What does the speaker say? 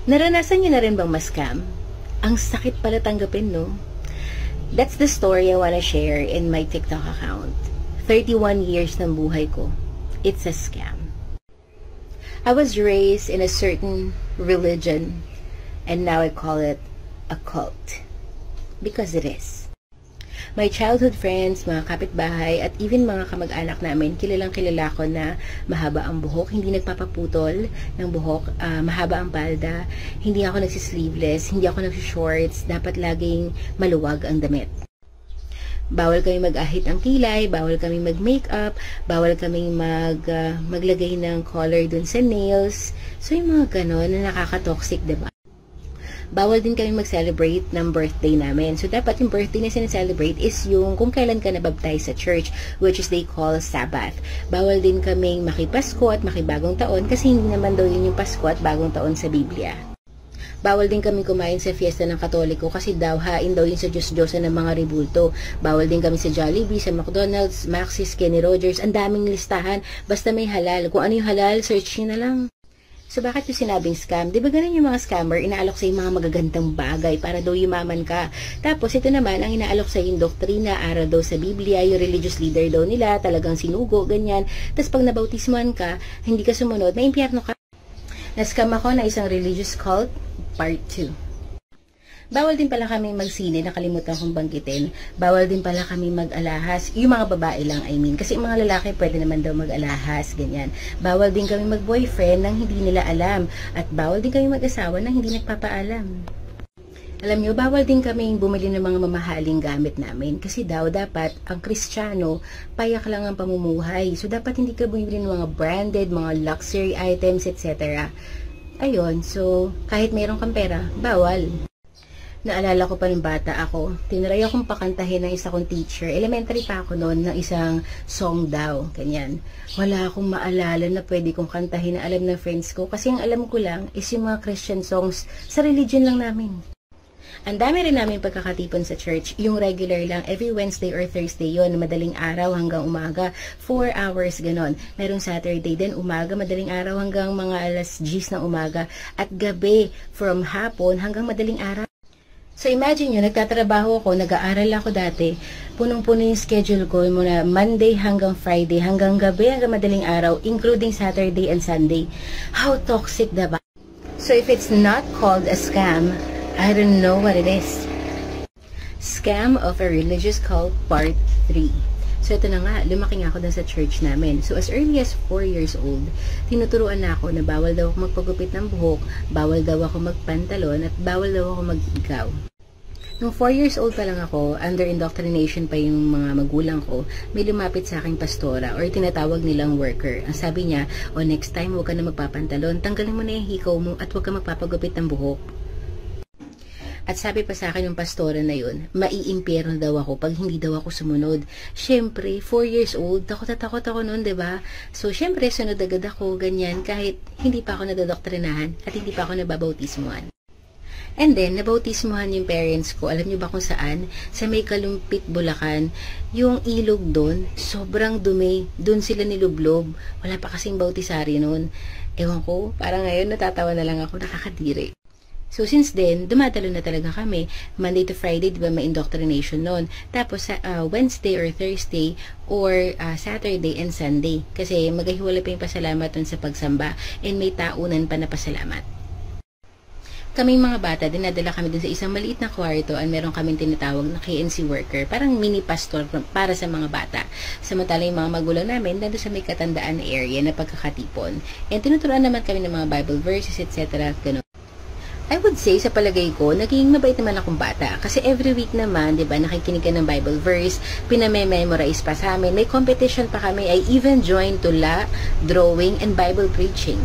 Naranasan niyo na rin bang ma-scam? Ang sakit pala tanggapin, no? That's the story I wanna share in my TikTok account. 31 years ng buhay ko. It's a scam. I was raised in a certain religion, and now I call it a cult. Because it is. My childhood friends, mga kapitbahay, at even mga kamag-anak namin, kilalang kilala ko na mahaba ang buhok, hindi nagpapaputol ng buhok, mahaba ang palda, hindi ako nagsisleeveless, hindi ako nagsishorts, dapat laging maluwag ang damit. Bawal kami mag-ahit ang kilay, bawal kami mag-makeup, bawal kami maglagay ng color dun sa nails. So yung mga ganon na nakaka-toxic, diba? Bawal din kami mag-celebrate ng birthday namin. So, dapat yung birthday na sinaselebrate is yung kung kailan ka nabaptize sa church, which is they call Sabbath. Bawal din kaming makipasko at makibagong taon kasi hindi naman daw yun yung Pasko at bagong taon sa Biblia. Bawal din kami kumain sa fiesta ng Katoliko kasi daw hain daw yun sa Diyos-Diyosan ng mga ribulto. Bawal din kami sa Jollibee, sa McDonald's, Maxis, Kenny Rogers. Ang daming listahan. Basta may halal. Kung ano yung halal, search nyo na lang. So, bakit yung sinabing scam? Di ba ganun yung mga scammer, inaalok sa yung mga magagandang bagay para daw yumaman ka. Tapos, ito naman, ang inaalok sa yung doktrina, aral daw sa Biblia, yung religious leader daw nila, talagang sinugo, ganyan. Tapos, pag nabautismuhan ka, hindi ka sumunod, may impyerno ka. Na-scam ako na isang religious cult, part 2. Bawal din pala kami magsine, nakalimutan kong banggitin. Bawal din pala kami mag-alahas. Yung mga babae lang, I mean. Kasi yung mga lalaki pwede naman daw mag-alahas, ganyan. Bawal din kami mag-boyfriend nang hindi nila alam. At bawal din kami mag-asawa nang hindi nagpapaalam. Alam nyo, bawal din kami bumili ng mga mamahaling gamit namin. Kasi daw, dapat, ang Kristiyano, payak lang ang pamumuhay. So, dapat hindi ka bumili ng mga branded, mga luxury items, etc. Ayun, so, kahit mayroon kang pera, bawal. Naalala ko pa ng bata ako, tinry akong pakantahin ng isa kong teacher. Elementary pa ako noon, ng isang song daw, ganyan. Wala akong maalala na pwede kong kantahin na alam ng friends ko. Kasi ang alam ko lang is yung mga Christian songs sa religion lang namin. Ang dami rin namin pagkakatipon sa church. Yung regular lang, every Wednesday or Thursday yon, madaling araw hanggang umaga, 4 hours, ganon. Merong Saturday din, umaga, madaling araw hanggang mga alas 10 ng umaga. At gabi, from hapon hanggang madaling araw. So, imagine nyo, nagtatrabaho ako, nag-aaral ako dati, punong-puno yung schedule ko muna Monday hanggang Friday, hanggang gabi, hanggang madaling araw, including Saturday and Sunday. How toxic, diba? So, if it's not called a scam, I don't know what it is. Scam of a religious cult, part 3. So, ito na nga, lumaki nga ako dun sa church namin. So, as early as 4 years old, tinuturuan na ako na bawal daw ako magpagupit ng buhok, bawal daw ako magpantalon, at bawal daw ako mag-igaw. Nung 4 years old pa lang ako, under indoctrination pa yung mga magulang ko, may lumapit sa aking pastora or tinatawag nilang worker. Ang sabi niya, next time huwag ka na magpapantalon, tanggalin mo na yung hikaw mo at huwag ka magpapagupit ng buhok. At sabi pa sa akin yung pastora na yun, maiimpyerno daw ako pag hindi daw ako sumunod. Siyempre, 4 years old, takot ako noon, diba? So, siyempre, sunod agad ako, ganyan, kahit hindi pa ako nadodoktrinahan at hindi pa ako nababautismuhan. And then, nabautismuhan yung parents ko. Alam niyo ba kung saan? Sa may Kalumpit, Bulacan. Yung ilog doon, sobrang dumi. Doon sila nilublob. Wala pa kasing bautisari noon. Ewan ko, parang ngayon natatawa na lang ako, nakakadiri. So, since then, dumadalo na talaga kami. Monday to Friday, di ba, may indoctrination noon. Tapos, Wednesday or Thursday, or Saturday and Sunday. Kasi maghiwalay pa yung pasalamat dun sa pagsamba. And may taunan pa na pasalamat. Kaming mga bata, dinadala kami dun sa isang maliit na kwarto at meron kaming tinatawag na KNC worker. Parang mini pastor para sa mga bata. Samantala yung mga magulang namin, nandun sa may katandaan area na pagkakatipon. And tinuturuan naman kami ng mga Bible verses, etc. Ganun. I would say, sa palagay ko, naging mabait naman akong bata. Kasi every week naman, di ba, nakikinig ka ng Bible verse, pinamemorize pa sa amin. May competition pa kami. I even joined tula, drawing, and Bible preaching.